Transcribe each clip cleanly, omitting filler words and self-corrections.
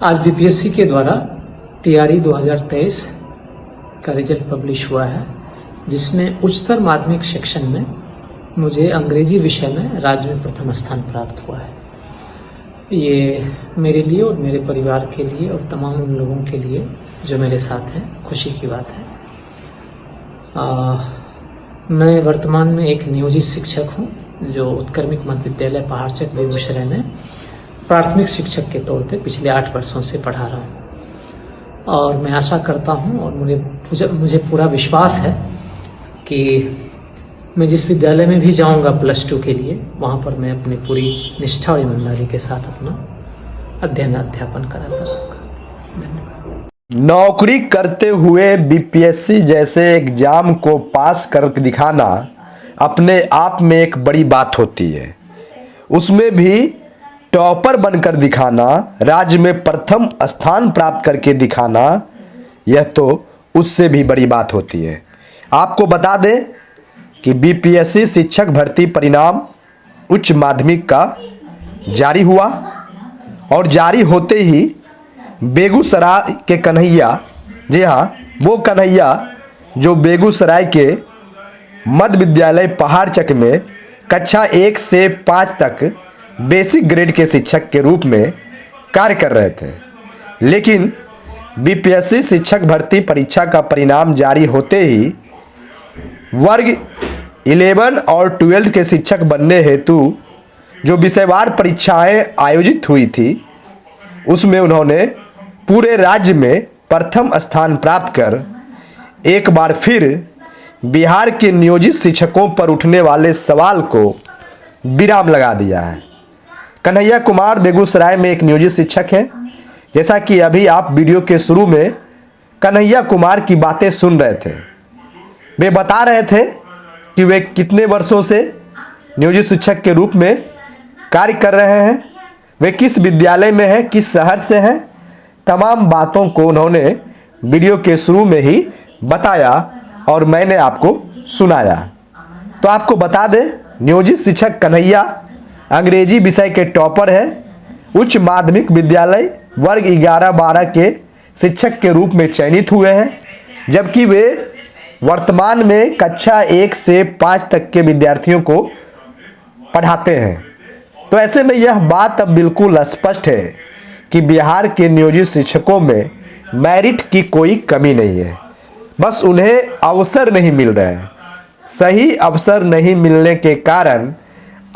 आज बीपीएससी के द्वारा टीआरई 2023 का रिजल्ट पब्लिश हुआ है, जिसमें उच्चतर माध्यमिक सेक्शन में मुझे अंग्रेजी विषय में राज्य में प्रथम स्थान प्राप्त हुआ है। ये मेरे लिए और मेरे परिवार के लिए और तमाम उन लोगों के लिए जो मेरे साथ हैं खुशी की बात है। मैं वर्तमान में एक नियोजित शिक्षक हूँ जो उत्क्रमिक मध्य विद्यालय पहाड़चक बेगूसराय में प्राथमिक शिक्षक के तौर पे पिछले 8 वर्षों से पढ़ा रहा हूँ। और मैं आशा करता हूँ और मुझे पूरा विश्वास है कि मैं जिस विद्यालय में भी जाऊँगा +2 के लिए, वहाँ पर मैं अपनी पूरी निष्ठा और ईमानदारी के साथ अपना अध्यापन कराता रहूँगा। धन्यवाद। नौकरी करते हुए बीपीएससी जैसे एग्जाम को पास कर दिखाना अपने आप में एक बड़ी बात होती है। उसमें भी टॉपर बनकर दिखाना, राज्य में प्रथम स्थान प्राप्त करके दिखाना, यह तो उससे भी बड़ी बात होती है। आपको बता दें कि बीपीएससी शिक्षक भर्ती परिणाम उच्च माध्यमिक का जारी हुआ और जारी होते ही बेगूसराय के कन्हैया, जी हाँ, वो कन्हैया जो बेगूसराय के मध्य विद्यालय पहाड़चक में कक्षा 1 से 5 तक बेसिक ग्रेड के शिक्षक के रूप में कार्य कर रहे थे, लेकिन बीपीएससी शिक्षक भर्ती परीक्षा का परिणाम जारी होते ही वर्ग 11 और 12 के शिक्षक बनने हेतु जो विषयवार परीक्षाएं आयोजित हुई थी, उसमें उन्होंने पूरे राज्य में प्रथम स्थान प्राप्त कर एक बार फिर बिहार के नियोजित शिक्षकों पर उठने वाले सवाल को विराम लगा दिया है। कन्हैया कुमार बेगूसराय में एक नियोजित शिक्षक है। जैसा कि अभी आप वीडियो के शुरू में कन्हैया कुमार की बातें सुन रहे थे, वे बता रहे थे कि वे कितने वर्षों से नियोजित शिक्षक के रूप में कार्य कर रहे हैं, वे किस विद्यालय में हैं, किस शहर से हैं। तमाम बातों को उन्होंने वीडियो के शुरू में ही बताया और मैंने आपको सुनाया। तो आपको बता दें, नियोजित शिक्षक कन्हैया अंग्रेजी विषय के टॉपर है। उच्च माध्यमिक विद्यालय वर्ग 11-12 के शिक्षक के रूप में चयनित हुए हैं, जबकि वे वर्तमान में कक्षा 1 से 5 तक के विद्यार्थियों को पढ़ाते हैं। तो ऐसे में यह बात अब बिल्कुल स्पष्ट है कि बिहार के नियोजित शिक्षकों में मेरिट की कोई कमी नहीं है, बस उन्हें अवसर नहीं मिल रहे हैं। सही अवसर नहीं मिलने के कारण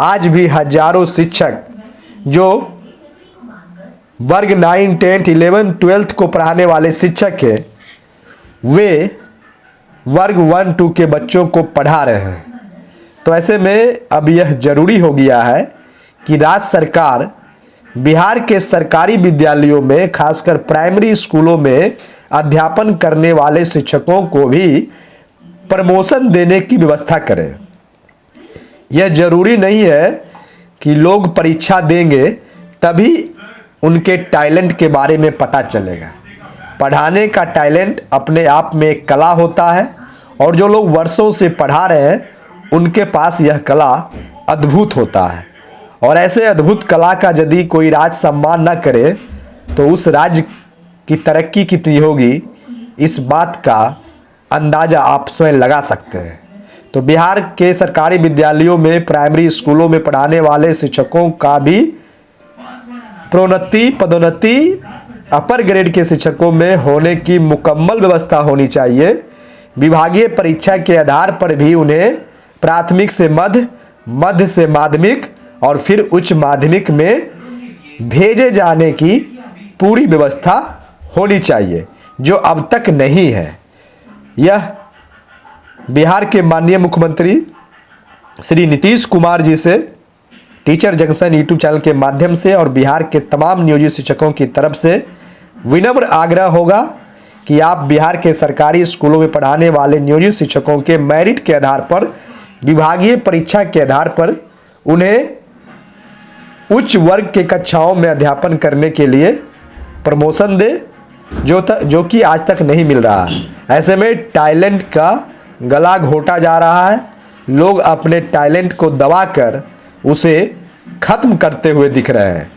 आज भी हजारों शिक्षक जो वर्ग 9, 10, 11, 12 को पढ़ाने वाले शिक्षक हैं, वे वर्ग 1, 2 के बच्चों को पढ़ा रहे हैं। तो ऐसे में अब यह जरूरी हो गया है कि राज्य सरकार बिहार के सरकारी विद्यालयों में, खासकर प्राइमरी स्कूलों में अध्यापन करने वाले शिक्षकों को भी प्रमोशन देने की व्यवस्था करे। यह जरूरी नहीं है कि लोग परीक्षा देंगे तभी उनके टैलेंट के बारे में पता चलेगा। पढ़ाने का टैलेंट अपने आप में एक कला होता है और जो लोग वर्षों से पढ़ा रहे हैं उनके पास यह कला अद्भुत होता है। और ऐसे अद्भुत कला का यदि कोई राज्य सम्मान न करे तो उस राज्य की तरक्की कितनी होगी, इस बात का अंदाज़ा आप स्वयं लगा सकते हैं। तो बिहार के सरकारी विद्यालयों में, प्राइमरी स्कूलों में पढ़ाने वाले शिक्षकों का भी प्रोन्नति, पदोन्नति अपर ग्रेड के शिक्षकों में होने की मुकम्मल व्यवस्था होनी चाहिए। विभागीय परीक्षा के आधार पर भी उन्हें प्राथमिक से मध्य, मध्य से माध्यमिक और फिर उच्च माध्यमिक में भेजे जाने की पूरी व्यवस्था होनी चाहिए, जो अब तक नहीं है। यह बिहार के माननीय मुख्यमंत्री श्री नीतीश कुमार जी से टीचर जंक्शन यूट्यूब चैनल के माध्यम से और बिहार के तमाम नियोजित शिक्षकों की तरफ से विनम्र आग्रह होगा कि आप बिहार के सरकारी स्कूलों में पढ़ाने वाले नियोजित शिक्षकों के मेरिट के आधार पर, विभागीय परीक्षा के आधार पर उन्हें उच्च वर्ग के कक्षाओं में अध्यापन करने के लिए प्रमोशन दे, जो कि आज तक नहीं मिल रहा है। ऐसे में टैलेंट का गला घोटा जा रहा है। लोग अपने टैलेंट को दबाकर उसे खत्म करते हुए दिख रहे हैं।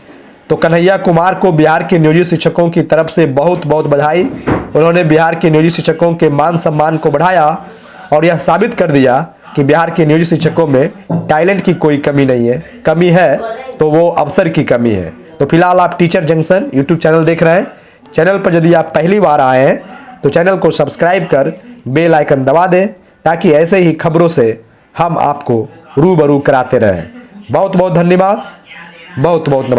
तो कन्हैया कुमार को बिहार के नियोजित शिक्षकों की तरफ से बहुत बहुत बधाई। उन्होंने बिहार के नियोजित शिक्षकों के मान सम्मान को बढ़ाया और यह साबित कर दिया कि बिहार के नियोजित शिक्षकों में टैलेंट की कोई कमी नहीं है, कमी है तो वो अवसर की कमी है। तो फिलहाल आप टीचर जंक्शन यूट्यूब चैनल देख रहे हैं। चैनल पर यदि आप पहली बार आए हैं तो चैनल को सब्सक्राइब कर बेल आइकन दबा दें ताकि ऐसे ही खबरों से हम आपको रूबरू कराते रहें। बहुत बहुत धन्यवाद, बहुत बहुत नमस्कार।